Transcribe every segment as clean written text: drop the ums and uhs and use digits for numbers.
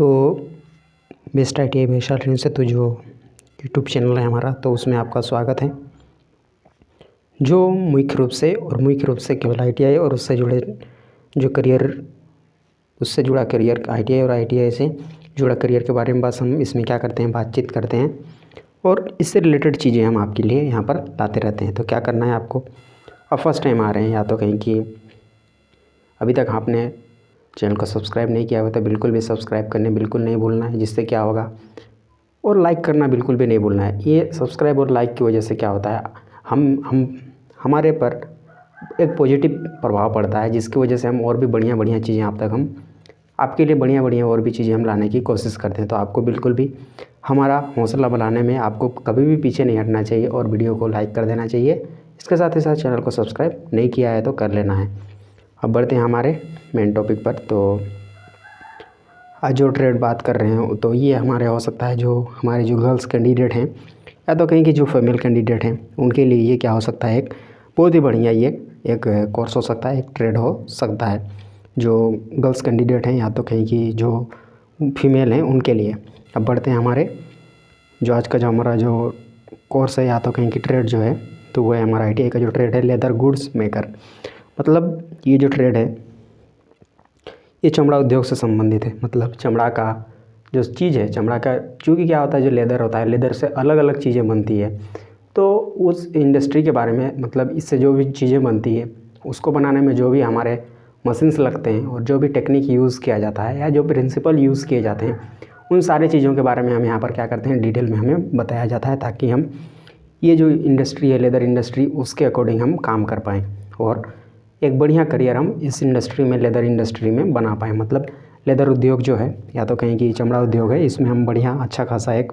तो best ITI वैशाल train से तो जो यूट्यूब चैनल है हमारा, तो उसमें आपका स्वागत है। जो मुख्य रूप से केवल ITI और उससे जुड़े जो करियर, उससे जुड़ा करियर ITI और ITI से जुड़ा करियर के बारे में बस हम इसमें क्या करते हैं, बातचीत करते हैं और इससे रिलेटेड चीज़ें हम आपके लिए यहाँ पर लाते रहते हैं। तो क्या करना है आपको, अब फर्स्ट टाइम आ रहे हैं या तो कहीं कि अभी तक आपने चैनल को सब्सक्राइब नहीं किया हुआ तो बिल्कुल भी सब्सक्राइब करने बिल्कुल नहीं भूलना है, जिससे क्या होगा, और लाइक करना बिल्कुल भी नहीं भूलना है। ये सब्सक्राइब और लाइक की वजह से क्या होता है, हमारे पर एक पॉजिटिव प्रभाव पड़ता है, जिसकी वजह से हम और भी बढ़िया चीज़ें हम आपके लिए बढ़िया और भी चीज़ें हम लाने की कोशिश करते हैं। तो आपको बिल्कुल भी हमारा हौसला बढ़ाने में आपको कभी भी पीछे नहीं हटना चाहिए और वीडियो को लाइक कर देना चाहिए। इसके साथ ही साथ चैनल को सब्सक्राइब नहीं किया है तो कर लेना है। अब बढ़ते हैं हमारे मेन टॉपिक पर। तो आज जो ट्रेड बात कर रहे हैं तो ये हमारे हो सकता है जो हमारे जो गर्ल्स कैंडिडेट हैं या तो कहीं की जो फीमेल कैंडिडेट हैं उनके लिए ये क्या हो सकता है, एक बहुत ही बढ़िया ये एक कोर्स हो सकता है, एक ट्रेड हो सकता है। जो गर्ल्स कैंडिडेट हैं या तो कहीं की जो फीमेल हैं उनके लिए। अब बढ़ते हैं हमारे जो आज का जो हमारा जो कोर्स है या तो कहीं की ट्रेड जो है, तो वो है हमारा ITI का जो ट्रेड है लेदर गुड्स मेकर। मतलब ये जो ट्रेड है ये चमड़ा उद्योग से संबंधित है। मतलब चमड़ा का जो चीज़ है, चमड़ा का चूँकि क्या होता है, जो लेदर होता है, लेदर से अलग अलग चीज़ें बनती है। तो उस इंडस्ट्री के बारे में, मतलब इससे जो भी चीज़ें बनती है उसको बनाने में जो भी हमारे मशीन्स लगते हैं और जो भी टेक्निक यूज़ किया जाता है या जो प्रिंसिपल यूज़ किए जाते हैं, उन सारी चीज़ों के बारे में हम यहाँ पर क्या करते हैं, डिटेल में हमें बताया जाता है, ताकि हम ये जो इंडस्ट्री है लेदर इंडस्ट्री, उसके अकॉर्डिंग हम काम कर पाएँ और एक बढ़िया करियर हम इस इंडस्ट्री में, लेदर इंडस्ट्री में बना पाएँ। मतलब लेदर उद्योग जो है या तो कहीं की चमड़ा उद्योग है, इसमें हम बढ़िया अच्छा खासा एक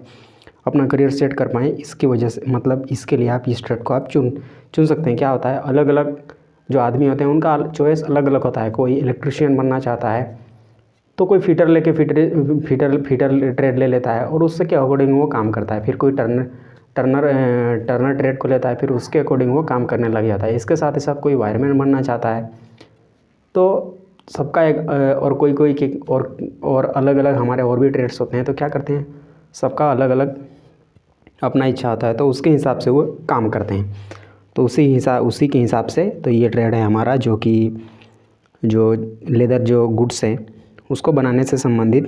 अपना करियर सेट कर पाएँ। इसकी वजह से, मतलब इसके लिए आप इस ट्रेड को आप चुन सकते हैं। क्या होता है, अलग अलग जो आदमी होते हैं उनका चॉइस अलग अलग होता है। कोई इलेक्ट्रिशियन बनना चाहता है तो कोई फीटर लेके फीटर ट्रेड ले लेता है और उससे के अकॉर्डिंग वो काम करता है। फिर कोई टर्नर ट्रेड को लेता है, फिर उसके अकॉर्डिंग वो काम करने लग जाता है। इसके साथ ही साथ कोई वायरमैन बनना चाहता है तो सबका एक और कोई के और अलग अलग हमारे और भी ट्रेड्स होते हैं। तो क्या करते हैं, सबका अलग अलग अपना इच्छा होता है, तो उसके हिसाब से वो काम करते हैं। तो उसी के हिसाब से तो ये ट्रेड है हमारा, जो कि जो लेदर जो गुड्स है उसको बनाने से संबंधित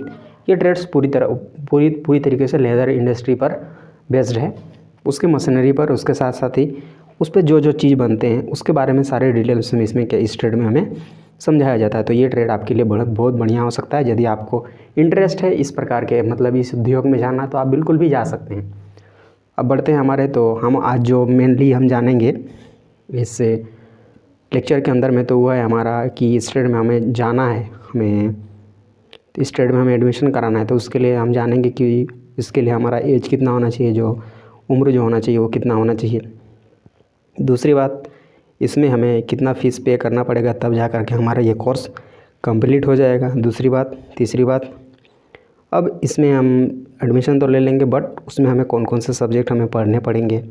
ये ट्रेड्स पूरी तरीके से लेदर इंडस्ट्री पर बेस्ड है, उसके मशीनरी पर, उसके साथ साथ ही उस पर जो चीज़ बनते हैं उसके बारे में सारे डिटेल्स में इसमें इस ट्रेड में हमें समझाया जाता है। तो ये ट्रेड आपके लिए बहुत बढ़िया हो सकता है। यदि आपको इंटरेस्ट है इस प्रकार के, मतलब इस उद्योग में जाना, तो आप बिल्कुल भी जा सकते हैं। अब बढ़ते हैं हमारे, तो हम आज जो मेनली हम जानेंगे इस लेक्चर के अंदर में, तो वो है हमारा कि इस ट्रेड में हमें जाना है, इस ट्रेड में हमें एडमिशन कराना है। तो उसके लिए हम जानेंगे कि इसके लिए हमारा एज कितना होना चाहिए, जो उम्र जो होना चाहिए वो कितना होना चाहिए। दूसरी बात, इसमें हमें कितना फ़ीस पे करना पड़ेगा, तब जा कर के हमारा ये कोर्स कंप्लीट हो जाएगा। दूसरी बात, तीसरी बात, अब इसमें हम एडमिशन तो ले लेंगे, बट उसमें हमें कौन कौन से सब्जेक्ट हमें पढ़ने पड़ेंगे।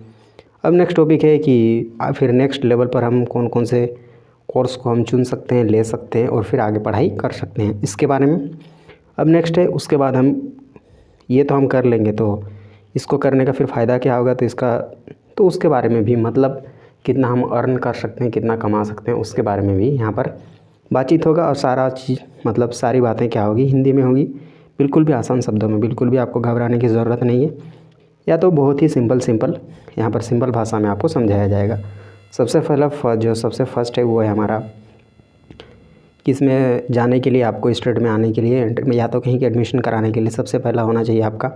अब नेक्स्ट टॉपिक है कि फिर नेक्स्ट लेवल पर हम कौन कौन से कोर्स को हम चुन सकते हैं, ले सकते हैं और फिर आगे पढ़ाई कर सकते हैं, इसके बारे में अब नेक्स्ट है। उसके बाद हम ये तो हम कर लेंगे, तो इसको करने का फिर फ़ायदा क्या होगा, तो उसके बारे में भी, मतलब कितना हम अर्न कर सकते हैं, कितना कमा सकते हैं, उसके बारे में भी यहाँ पर बातचीत होगा। और सारा चीज़, मतलब सारी बातें क्या होगी, हिंदी में होगी, बिल्कुल भी आसान शब्दों में, बिल्कुल भी आपको घबराने की ज़रूरत नहीं है। या तो बहुत ही सिंपल यहाँ पर सिंपल भाषा में आपको समझाया जाएगा। सबसे फर्स्ट है वो है हमारा, इसमें जाने के लिए, आपको इस ट्रेड में आने के लिए, या तो कहीं के एडमिशन कराने के लिए सबसे पहला होना चाहिए आपका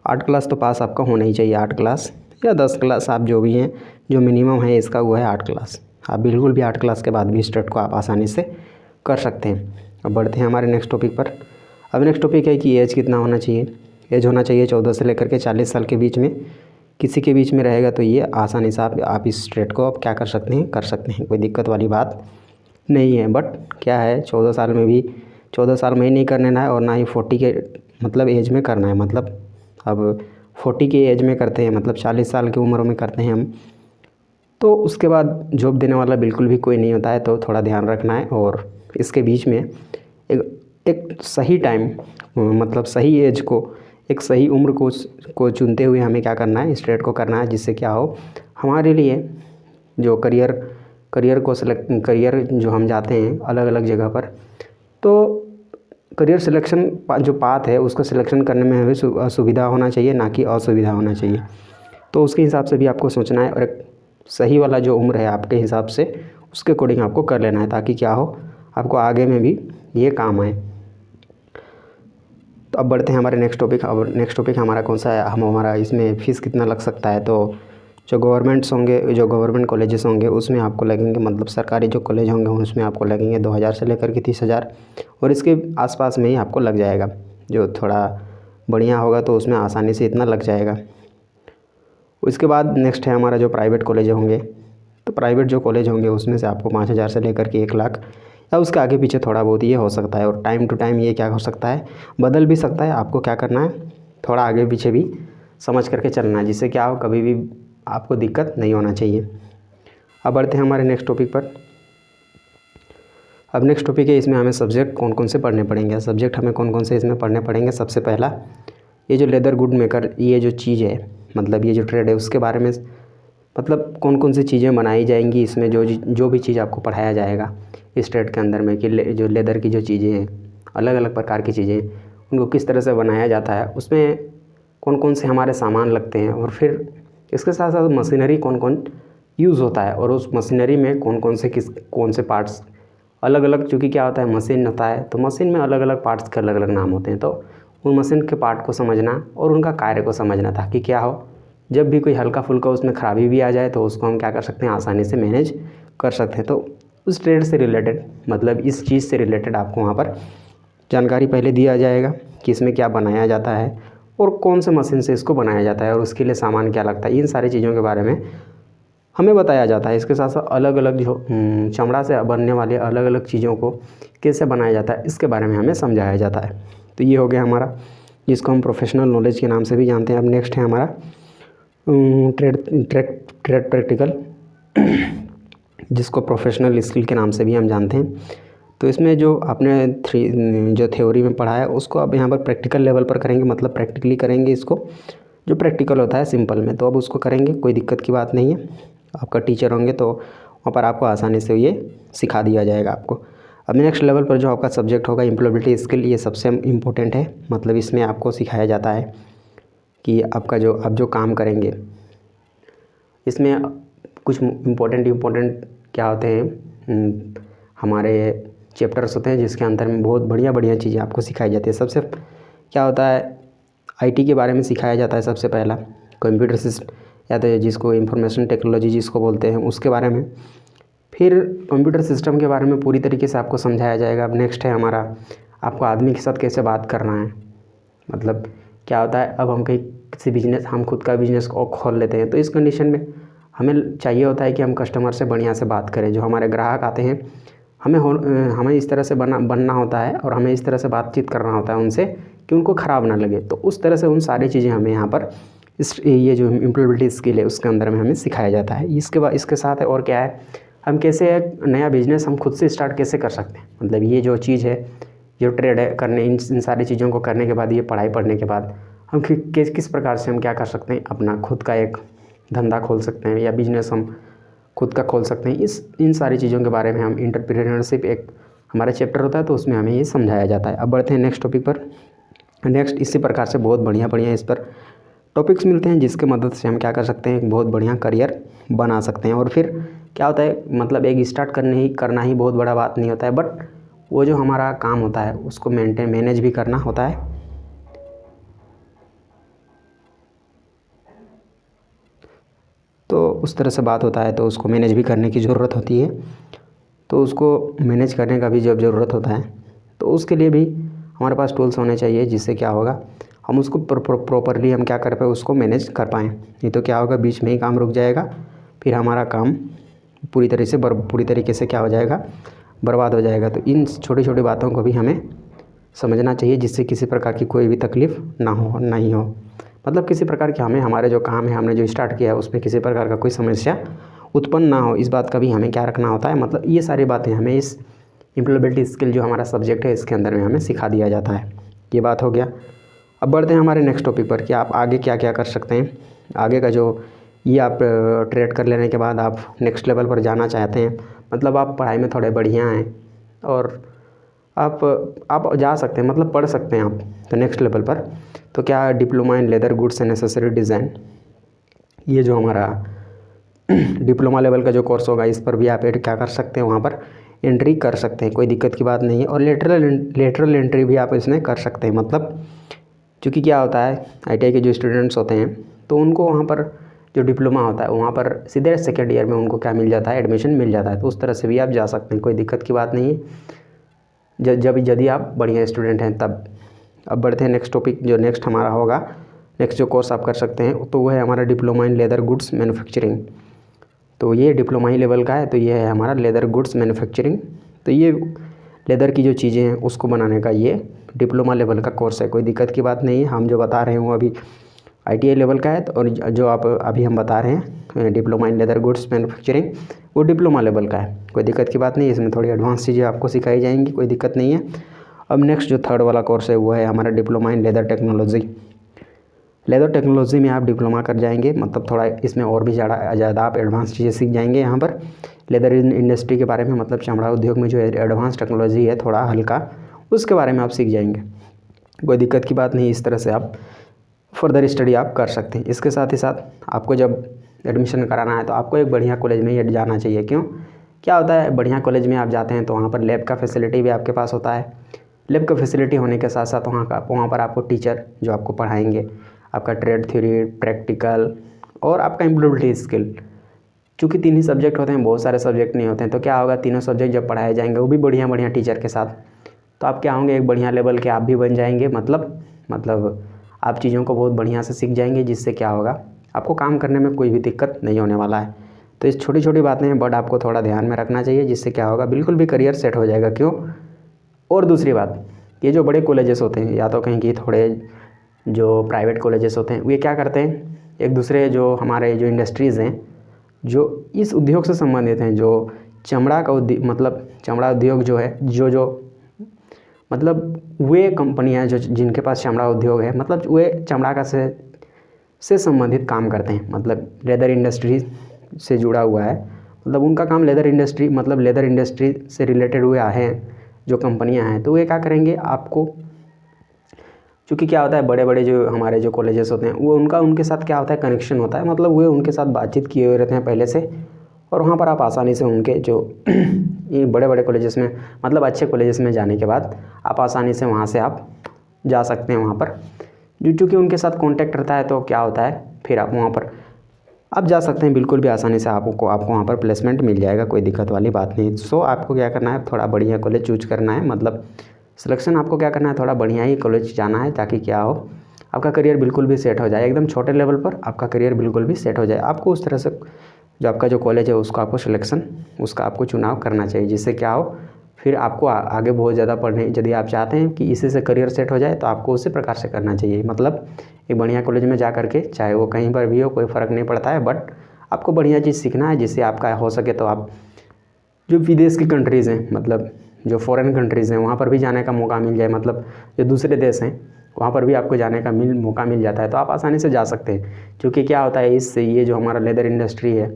8 क्लास तो पास आपका होना ही चाहिए। 8 क्लास या 10 क्लास, आप जो भी हैं, जो मिनिमम है इसका वो है 8 क्लास। आप बिल्कुल भी 8 क्लास के बाद भी इस ट्रेड को आप आसानी से कर सकते हैं। अब बढ़ते हैं हमारे नेक्स्ट टॉपिक पर। अब नेक्स्ट टॉपिक है कि एज कितना होना चाहिए। एज होना चाहिए 14 से लेकर के 40 साल के बीच में, किसी के बीच में रहेगा तो ये आसानी से आप इस ट्रेड को आप क्या कर सकते हैं, कोई दिक्कत वाली बात नहीं है। बट क्या है, 14 साल में ही नहीं करना है और ना ही 40 के मतलब एज में करना है। मतलब अब 40 की एज में करते हैं, मतलब 40 साल की उम्र में करते हैं हम, तो उसके बाद जॉब देने वाला बिल्कुल भी कोई नहीं होता है। तो थोड़ा ध्यान रखना है और इसके बीच में एक सही टाइम, मतलब सही एज को, एक सही उम्र को चुनते हुए हमें क्या करना है, इस ट्रेड को करना है, जिससे क्या हो हमारे लिए जो करियर जो हम जाते हैं अलग अलग जगह पर, तो करियर सिलेक्शन जो पाथ है उसका सिलेक्शन करने में हमें सुविधा होना चाहिए, ना कि असुविधा होना चाहिए। तो उसके हिसाब से भी आपको सोचना है और एक सही वाला जो उम्र है आपके हिसाब से उसके अकॉर्डिंग आपको कर लेना है, ताकि क्या हो आपको आगे में भी ये काम आए। तो अब बढ़ते हैं हमारे नेक्स्ट टॉपिक। अब नेक्स्ट टॉपिक हमारा कौन सा है, हमारा इसमें फ़ीस कितना लग सकता है। तो जो गवर्नमेंट कॉलेजेस होंगे उसमें आपको लगेंगे, मतलब सरकारी जो कॉलेज होंगे उसमें आपको लगेंगे 2000 से लेकर के 30,000 और इसके आसपास में ही आपको लग जाएगा। जो थोड़ा बढ़िया होगा तो उसमें आसानी से इतना लग जाएगा। उसके बाद नेक्स्ट है हमारा जो प्राइवेट कॉलेज होंगे। तो प्राइवेट जो कॉलेज होंगे उसमें से आपको 5,000 से लेकर के 1 लाख या उसके आगे पीछे थोड़ा बहुत ये हो सकता है। और टाइम टू टाइम ये क्या हो सकता है, बदल भी सकता है। आपको क्या करना है, थोड़ा आगे पीछे भी समझ करके चलना है, जिससे क्या हो कभी भी आपको दिक्कत नहीं होना चाहिए। अब बढ़ते हैं हमारे नेक्स्ट टॉपिक पर। अब नेक्स्ट टॉपिक है, इसमें हमें सब्जेक्ट कौन कौन से पढ़ने पड़ेंगे। सब्जेक्ट हमें कौन कौन से इसमें पढ़ने पड़ेंगे। सबसे पहला ये जो लेदर गुड मेकर, ये जो चीज़ है, मतलब ये जो ट्रेड है उसके बारे में, मतलब कौन कौन सी चीज़ें बनाई जाएंगी इसमें, जो भी चीज़ आपको पढ़ाया जाएगा इस ट्रेड के अंदर में, कि जो लेदर की जो चीज़ें हैं, अलग अलग प्रकार की चीज़ें, उनको किस तरह से बनाया जाता है, उसमें कौन कौन से हमारे सामान लगते हैं, और फिर इसके साथ साथ मशीनरी कौन कौन यूज़ होता है, और उस मशीनरी में कौन से पार्ट्स अलग अलग, चूँकि क्या होता है मशीन होता है तो मशीन में अलग अलग पार्ट्स के अलग अलग नाम होते हैं। तो उन मशीन के पार्ट को समझना और उनका कार्य को समझना, ताकि क्या हो जब भी कोई हल्का फुल्का उसमें ख़राबी भी आ जाए तो उसको हम क्या कर सकते हैं, आसानी से मैनेज कर सकते हैं। तो उस ट्रेड से रिलेटेड, मतलब इस चीज़ से रिलेटेड आपको वहाँ पर जानकारी पहले दिया जाएगा कि इसमें क्या बनाया जाता है और कौन से मशीन से इसको बनाया जाता है और उसके लिए सामान क्या लगता है। इन सारी चीज़ों के बारे में हमें बताया जाता है। इसके साथ साथ अलग अलग जो चमड़ा से बनने वाले अलग अलग चीज़ों को कैसे बनाया जाता है इसके बारे में हमें समझाया जाता है। तो ये हो गया हमारा, जिसको हम प्रोफेशनल नॉलेज के नाम से भी जानते हैं। अब नेक्स्ट है हमारा ट्रेड प्रैक्टिकल, जिसको प्रोफेशनल स्किल के नाम से भी हम जानते हैं। तो इसमें जो आपने जो थ्योरी में पढ़ा है उसको अब यहाँ पर प्रैक्टिकल लेवल पर करेंगे, मतलब प्रैक्टिकली करेंगे इसको। जो प्रैक्टिकल होता है सिंपल में, तो अब उसको करेंगे, कोई दिक्कत की बात नहीं है। आपका टीचर होंगे तो वहाँ पर आपको आसानी से ये सिखा दिया जाएगा आपको। अब नेक्स्ट लेवल पर जो आपका सब्जेक्ट होगा एम्प्लॉयबिलिटी स्किल, ये सबसे इम्पोर्टेंट है। मतलब इसमें आपको सिखाया जाता है कि आपका जो आप जो काम करेंगे इसमें कुछ इम्पोर्टेंट क्या होते हैं, हमारे चैप्टर्स होते हैं जिसके अंदर में बहुत बढ़िया चीज़ें आपको सिखाई जाती है। सबसे क्या होता है, आईटी के बारे में सिखाया जाता है सबसे पहला, कंप्यूटर सिस्टम या तो जिसको इंफॉर्मेशन टेक्नोलॉजी जिसको बोलते हैं उसके बारे में। फिर कंप्यूटर सिस्टम के बारे में पूरी तरीके से आपको समझाया जाएगा। अब नेक्स्ट है हमारा, आपको आदमी के साथ कैसे बात करना है। मतलब क्या होता है, अब हम हम खुद का बिजनेस खोल लेते हैं, तो इस कंडीशन में हमें चाहिए होता है कि हम कस्टमर से बढ़िया से बात करें। जो हमारे ग्राहक आते हैं हमें इस तरह से बनना होता है और हमें इस तरह से बातचीत करना होता है उनसे कि उनको ख़राब ना लगे। तो उस तरह से उन सारी चीज़ें हमें यहाँ पर ये जो एम्प्लॉयबिलिटी स्किल है उसके अंदर में हमें सिखाया जाता है। इसके साथ है और क्या है, हम कैसे एक नया बिजनेस हम खुद से स्टार्ट कैसे कर सकते हैं। मतलब ये जो चीज़ है, जो ट्रेड है करने, इन सारी चीज़ों को करने के बाद, ये पढ़ाई पढ़ने के बाद हम किस प्रकार से हम क्या कर सकते हैं, अपना खुद का एक धंधा खोल सकते हैं या बिजनेस हम खुद का खोल सकते हैं। इन सारी चीज़ों के बारे में हम एंटरप्रेन्योरशिप एक हमारा चैप्टर होता है तो उसमें हमें ये समझाया जाता है। अब बढ़ते हैं नेक्स्ट टॉपिक पर। नेक्स्ट इसी प्रकार से बहुत बढ़िया इस पर टॉपिक्स मिलते हैं जिसके मदद से हम क्या कर सकते हैं, एक बहुत बढ़िया करियर बना सकते हैं। और फिर क्या होता है, मतलब एक स्टार्ट करना ही बहुत बड़ा बात नहीं होता है, बट वो जो हमारा काम होता है उसको मैनेज भी करना होता है। तो उस तरह से बात होता है, तो उसको मैनेज भी करने की ज़रूरत होती है। तो उसको मैनेज करने का भी जब ज़रूरत होता है तो उसके लिए भी हमारे पास टूल्स होने चाहिए, जिससे क्या होगा हम उसको प्रॉपरली हम क्या कर पाए, उसको मैनेज कर पाएँ। नहीं तो क्या होगा, बीच में ही काम रुक जाएगा, फिर हमारा काम पूरी तरीके से क्या हो जाएगा, बर्बाद हो जाएगा। तो इन छोटी छोटी बातों को भी हमें समझना चाहिए, जिससे किसी प्रकार की कोई भी तकलीफ़ नहीं हो। मतलब किसी प्रकार की हमारे जो काम है, हमने जो स्टार्ट किया है उसमें किसी प्रकार का कोई समस्या उत्पन्न ना हो, इस बात का भी हमें क्या रखना होता है। मतलब ये सारी बातें हमें इस एम्प्लॉयबिलिटी स्किल जो हमारा सब्जेक्ट है इसके अंदर में हमें सिखा दिया जाता है। ये बात हो गया। अब बढ़ते हैं हमारे नेक्स्ट टॉपिक पर कि आप आगे क्या क्या कर सकते हैं। आगे का जो ये आप ट्रेड कर लेने के बाद आप नेक्स्ट लेवल पर जाना चाहते हैं, मतलब आप पढ़ाई में थोड़े बढ़िया हैं और आप जा सकते हैं, मतलब पढ़ सकते हैं आप तो नेक्स्ट लेवल पर। तो क्या diploma in leather goods and accessory design, ये जो हमारा डिप्लोमा लेवल का जो कोर्स होगा इस पर भी आप क्या कर सकते हैं, वहाँ पर एंट्री कर सकते हैं, कोई दिक्कत की बात नहीं है। और लेटरल एंट्री भी आप इसमें कर सकते हैं। मतलब क्योंकि क्या होता है ITI के जो स्टूडेंट्स होते हैं तो उनको वहाँ पर जो डिप्लोमा होता है वहाँ पर सीधे सेकेंड ईयर में उनको क्या मिल जाता है, एडमिशन मिल जाता है। तो उस तरह से भी आप जा सकते हैं, कोई दिक्कत की बात नहीं है जब यदि आप बढ़िया स्टूडेंट हैं तब। अब बढ़ते हैं नेक्स्ट टॉपिक, जो नेक्स्ट हमारा होगा, नेक्स्ट जो कोर्स आप कर सकते हैं तो वो है हमारा diploma in leather goods manufacturing. तो ये डिप्लोमा ही लेवल का है, तो ये है हमारा लेदर गुड्स मैन्युफैक्चरिंग। तो ये लेदर की जो चीज़ें हैं उसको बनाने का ये डिप्लोमा लेवल का कोर्स है, कोई दिक्कत की बात नहीं है। हम जो बता रहे हैं वो अभी ITI लेवल का है, और जो आप अभी हम बता रहे हैं diploma in leather goods manufacturing वो डिप्लोमा लेवल का है, कोई दिक्कत की बात नहीं है। इसमें थोड़ी एडवांस चीज़ें आपको सिखाई जाएंगी, कोई दिक्कत नहीं है। अब नेक्स्ट जो थर्ड वाला कोर्स है वो है हमारा diploma in leather technology. Leather technology में आप डिप्लोमा कर जाएंगे, मतलब थोड़ा इसमें और भी ज़्यादा आप एडवांस चीज़ें सीख जाएंगे यहाँ पर लेदर इंडस्ट्री के बारे में, मतलब चमड़ा उद्योग में जो एडवांस टेक्नोलॉजी है थोड़ा हल्का, उसके बारे में आप सीख जाएंगे, कोई दिक्कत की बात नहीं। इस तरह से आप फर्दर स्टडी आप कर सकते हैं। इसके साथ ही साथ आपको जब एडमिशन कराना है तो आपको एक बढ़िया कॉलेज में ही जाना चाहिए। क्यों, क्या होता है बढ़िया कॉलेज में आप जाते हैं तो वहाँ पर लैब का फैसिलिटी भी आपके पास होता है। लैब का फैसिलिटी होने के साथ साथ वहाँ पर आपको टीचर जो आपको पढ़ाएंगे, आपका ट्रेड थ्योरी, प्रैक्टिकल और आपका एम्प्लॉयबिलिटी स्किल, चूँकि 3 ही सब्जेक्ट होते हैं, बहुत सारे सब्जेक्ट नहीं होते हैं। तो क्या होगा, तीनों सब्जेक्ट जब पढ़ाए जाएंगे वो भी बढ़िया बढ़िया टीचर के साथ, तो आप क्या होंगे, एक बढ़िया लेवल के आप भी बन जाएंगे। मतलब आप चीज़ों को बहुत बढ़िया से सीख जाएंगे, जिससे क्या होगा आपको काम करने में कोई भी दिक्कत नहीं होने वाला है। तो इस छोटी छोटी बातें हैं बट आपको थोड़ा ध्यान में रखना चाहिए, जिससे क्या होगा बिल्कुल भी करियर सेट हो जाएगा। क्यों, और दूसरी बात, ये जो बड़े कॉलेजेस होते हैं या तो कहीं की थोड़े जो प्राइवेट कॉलेजेस होते हैं वे क्या करते हैं, एक दूसरे जो हमारे जो इंडस्ट्रीज़ हैं जो इस उद्योग से संबंधित हैं, जो चमड़ा का मतलब चमड़ा उद्योग जो है, जो मतलब वे कंपनियां जो जिनके पास चमड़ा उद्योग है, मतलब वे चमड़ा का से संबंधित काम करते हैं, मतलब लेदर इंडस्ट्री से जुड़ा हुआ है, मतलब उनका काम लेदर इंडस्ट्री, मतलब लेदर इंडस्ट्री से रिलेटेड हुए हैं जो कंपनियां हैं। तो वे क्या करेंगे आपको, क्योंकि क्या होता है बड़े बड़े जो हमारे जो कॉलेजेस होते हैं वो उनके साथ क्या होता है कनेक्शन होता है, मतलब वे उनके साथ बातचीत किए हुए रहते हैं पहले से, और वहाँ पर आप आसानी से उनके जो ये बड़े बड़े कॉलेजेस में, मतलब अच्छे कॉलेजेस में जाने के बाद आप आसानी से वहाँ से आप जा सकते हैं वहाँ पर, क्योंकि उनके साथ कॉन्टैक्ट रहता है। तो क्या होता है फिर आप वहाँ पर आप जा सकते हैं बिल्कुल भी आसानी से, आपको वहाँ पर प्लेसमेंट मिल जाएगा, कोई दिक्कत वाली बात नहीं। सो आपको क्या करना है, थोड़ा बढ़िया कॉलेज चूज करना है, मतलब सिलेक्शन आपको क्या करना है, थोड़ा बढ़िया ही कॉलेज जाना है, ताकि क्या हो आपका करियर बिल्कुल भी सेट हो जाए, एकदम छोटे लेवल पर आपका करियर बिल्कुल भी सेट हो जाए। आपको उस तरह से जो आपका जो कॉलेज है उसको आपको सिलेक्शन उसका आपको चुनाव करना चाहिए, जिससे क्या हो फिर आपको आगे बहुत ज़्यादा पढ़ने, यदि आप चाहते हैं कि इसी से करियर सेट हो जाए तो आपको उसी प्रकार से करना चाहिए। मतलब एक बढ़िया कॉलेज में जा करके, चाहे वो कहीं पर भी हो कोई फ़र्क नहीं पड़ता है, बट आपको बढ़िया चीज़ सीखना है, जिससे आपका हो सके तो आप जो विदेश की कंट्रीज़ हैं, मतलब जो फॉरेन कंट्रीज़ हैं वहाँ पर भी जाने का मौका मिल जाए, मतलब जो दूसरे देश हैं वहाँ पर भी आपको जाने का मौका मिल जाता है, तो आप आसानी से जा सकते हैं। क्योंकि क्या होता है इससे, ये जो हमारा लेदर इंडस्ट्री है,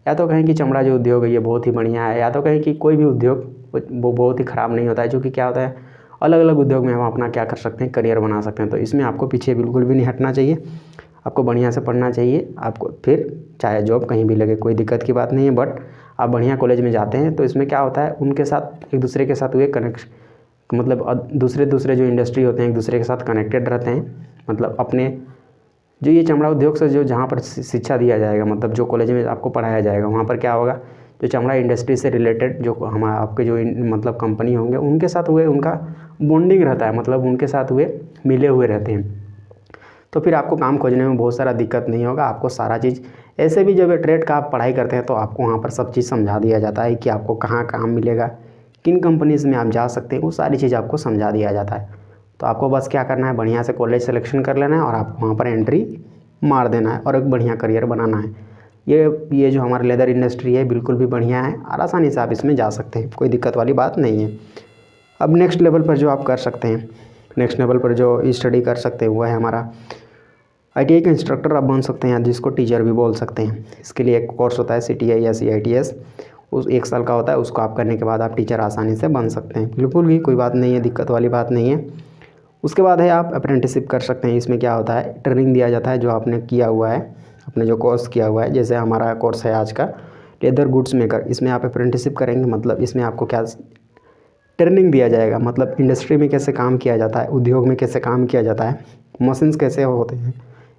या तो कहें कि चमड़ा जो उद्योग है ये बहुत ही बढ़िया है, या तो कहें कि कोई भी उद्योग वो बहुत ही ख़राब नहीं होता है। क्योंकि क्या होता है अलग अलग उद्योग में हम अपना क्या कर सकते हैं, करियर बना सकते हैं। तो इसमें आपको पीछे बिल्कुल भी नहीं हटना चाहिए, आपको बढ़िया से पढ़ना चाहिए। आपको फिर चाहे जॉब कहीं भी लगे कोई दिक्कत की बात नहीं है, बट आप बढ़िया कॉलेज में जाते हैं तो इसमें क्या होता है उनके साथ एक दूसरे के साथ हुए कनेक्शन, मतलब दूसरे जो इंडस्ट्री होते हैं एक दूसरे के साथ कनेक्टेड रहते हैं। मतलब अपने जो ये चमड़ा उद्योग से जो जहाँ पर शिक्षा दिया जाएगा, मतलब जो कॉलेज में आपको पढ़ाया जाएगा वहाँ पर क्या होगा, जो चमड़ा इंडस्ट्री से रिलेटेड जो आपके जो मतलब कंपनी होंगे उनके साथ हुए उनका बॉन्डिंग रहता है, मतलब उनके साथ हुए मिले हुए रहते हैं। तो फिर आपको काम खोजने में बहुत सारा दिक्कत नहीं होगा, आपको सारा चीज़ ऐसे भी जब ट्रेड का आप पढ़ाई करते हैं तो आपको वहाँ पर सब चीज़ समझा दिया जाता है कि आपको कहाँ काम मिलेगा, किन कंपनीज़ में आप जा सकते हैं, वो सारी चीज़ आपको समझा दिया जाता है। तो आपको बस क्या करना है, बढ़िया से कॉलेज सिलेक्शन कर लेना है और आपको वहाँ पर एंट्री मार देना है और एक बढ़िया करियर बनाना है। ये जो हमारा लेदर इंडस्ट्री है बिल्कुल भी बढ़िया है और आसानी से आप इसमें जा सकते हैं, कोई दिक्कत वाली बात नहीं है। अब नेक्स्ट लेवल पर जो आप कर सकते हैं, नेक्स्ट लेवल पर जो स्टडी कर सकते हैं वो है हमारा ITI का इंस्ट्रक्टर आप बन सकते हैं, जिसको टीचर भी बोल सकते हैं। इसके लिए एक कोर्स होता है CTI या CITS, उस 1 साल का होता है। उसको आप करने के बाद आप टीचर आसानी से बन सकते हैं, बिल्कुल भी कोई बात नहीं है, दिक्कत वाली बात नहीं है। उसके बाद है आप अप्रेंटिसशिप कर सकते हैं। इसमें क्या होता है, ट्रेनिंग दिया जाता है जो आपने किया हुआ है, आपने जो कोर्स किया हुआ है। जैसे हमारा कोर्स है आज का लेदर गुड्स मेकर, इसमें आप अप्रेंटिसशिप करेंगे, मतलब इसमें आपको क्या ट्रेनिंग दिया जाएगा, मतलब इंडस्ट्री में कैसे काम किया जाता है, उद्योग में कैसे काम किया जाता है, मशीन्स कैसे होते हैं,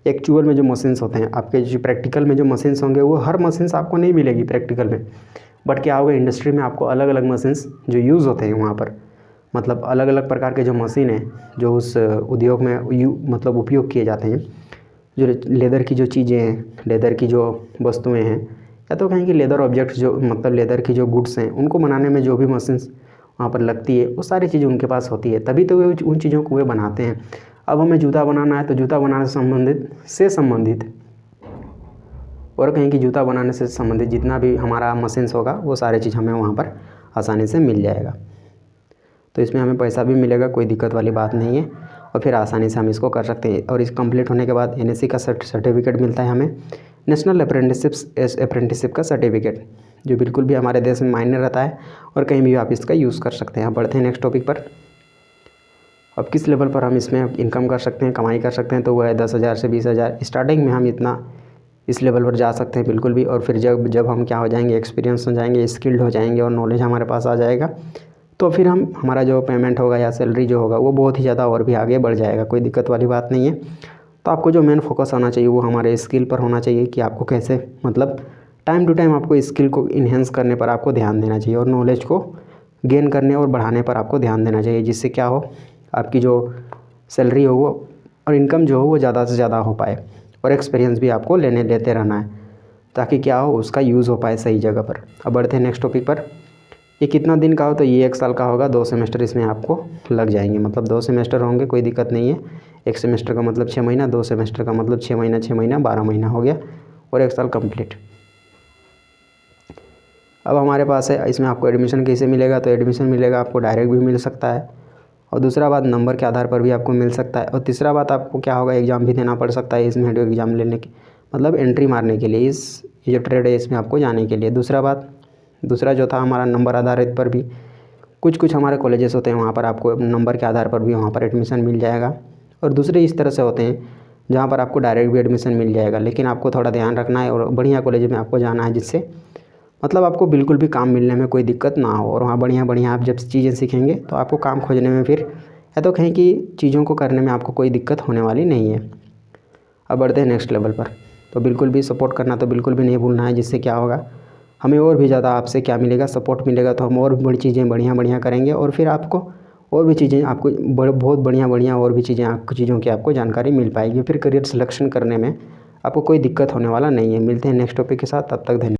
एक्चुअल में जो मशीन्स होते हैं। आपके जो प्रैक्टिकल में जो मशीन्स होंगे वो हर मशीन्स आपको नहीं मिलेगी प्रैक्टिकल में, बट क्या होगा, इंडस्ट्री में आपको अलग अलग मशीन्स जो यूज़ होते हैं वहाँ पर, मतलब अलग अलग प्रकार के जो मशीन हैं जो उस उद्योग में मतलब उपयोग किए जाते हैं। जो लेदर की जो चीज़ें हैं, लेदर की जो वस्तुएं हैं, या तो कहें कि लेदर ऑब्जेक्ट्स, जो मतलब लेदर की जो गुड्स हैं, उनको बनाने में जो भी मशीन्स वहाँ पर लगती है, वो सारी चीज़ें उनके पास होती है, तभी तो वे उन चीज़ों को वे बनाते हैं। अब हमें जूता बनाना है तो जूता बनाने से संबंधित और कहीं कि जूता बनाने से संबंधित जितना भी हमारा मशीन्स होगा वो सारी चीज़ हमें वहाँ पर आसानी से मिल जाएगा। तो इसमें हमें पैसा भी मिलेगा, कोई दिक्कत वाली बात नहीं है, और फिर आसानी से हम इसको कर सकते हैं। और इस कंप्लीट होने के बाद NSE का सर्टिफिकेट मिलता है हमें, नेशनल अप्रेंटिसशिप का सर्टिफिकेट, जो बिल्कुल भी हमारे देश में मायने रहता है और कहीं भी आप इसका यूज़ कर सकते हैं। अब बढ़ते हैं नेक्स्ट टॉपिक पर। अब किस लेवल पर हम इसमें इनकम कर सकते हैं, कमाई कर सकते हैं, तो वह है 10,000 से 20,000। स्टार्टिंग में हम इतना इस लेवल पर जा सकते हैं बिल्कुल भी, और फिर जब हम क्या हो जाएंगे, एक्सपीरियंस हो जाएंगे, स्किल्ड हो जाएंगे और नॉलेज हमारे पास आ जाएगा, तो फिर हमारा जो पेमेंट होगा या सैलरी जो होगा वो बहुत ही ज़्यादा और भी आगे बढ़ जाएगा, कोई दिक्कत वाली बात नहीं है। तो आपको जो मेन फोकस होना चाहिए वो हमारे स्किल पर होना चाहिए, कि आपको कैसे, मतलब टाइम टू टाइम आपको स्किल को इन्हेंस करने पर आपको ध्यान देना चाहिए, और नॉलेज को गेन करने और बढ़ाने पर आपको ध्यान देना चाहिए, जिससे क्या हो, आपकी जो सैलरी हो वो और इनकम जो हो वो ज़्यादा से ज़्यादा हो पाए, और एक्सपीरियंस भी आपको लेते रहना है, ताकि क्या हो, उसका यूज़ हो पाए सही जगह पर। अब बढ़ते हैं नेक्स्ट टॉपिक पर। ये कितना दिन का हो, तो ये 1 साल का होगा, 2 सेमेस्टर इसमें आपको लग जाएंगे, मतलब 2 सेमेस्टर होंगे, कोई दिक्कत नहीं है। 1 सेमेस्टर का मतलब 6 महीना, 2 सेमेस्टर का मतलब 6 महीना, 6 महीना 12 महीना हो गया, और 1 साल कंप्लीट। अब हमारे पास है, इसमें आपको एडमिशन कैसे मिलेगा, तो एडमिशन मिलेगा आपको डायरेक्ट भी मिल सकता है, और दूसरा बात नंबर के आधार पर भी आपको मिल सकता है, और तीसरा बात आपको क्या होगा, एग्ज़ाम भी देना पड़ सकता है इसमें, एग्ज़ाम लेने की, मतलब एंट्री मारने के लिए, ये जो ट्रेड है इसमें आपको जाने के लिए। दूसरा जो था हमारा नंबर आधारित पर भी कुछ हमारे कॉलेजेस होते हैं, वहाँ पर आपको नंबर के आधार पर भी वहाँ पर एडमिशन मिल जाएगा, और दूसरे इस तरह से होते हैं जहाँ पर आपको डायरेक्ट भी एडमिशन मिल जाएगा। लेकिन आपको थोड़ा ध्यान रखना है और बढ़िया कॉलेज में आपको जाना है, जिससे मतलब आपको बिल्कुल भी काम मिलने में कोई दिक्कत ना हो, और वहाँ बढ़िया आप जब चीज़ें सीखेंगे तो आपको काम खोजने में फिर, या तो कहीं कि चीज़ों को करने में आपको कोई दिक्कत होने वाली नहीं है। अब बढ़ते हैं नेक्स्ट लेवल पर। तो बिल्कुल भी सपोर्ट करना तो बिल्कुल भी नहीं भूलना है, जिससे क्या होगा, हमें और भी ज़्यादा आपसे क्या मिलेगा, सपोर्ट मिलेगा, तो हम और भी बड़ी चीज़ें बढ़िया करेंगे, और फिर आपको और भी चीज़ें आपको बहुत बढ़िया और भी चीज़ों की आपको जानकारी मिल पाएगी। फिर करियर सिलेक्शन करने में आपको कोई दिक्कत होने वाला नहीं है। मिलते हैं नेक्स्ट टॉपिक के साथ, तब तक धन्यवाद।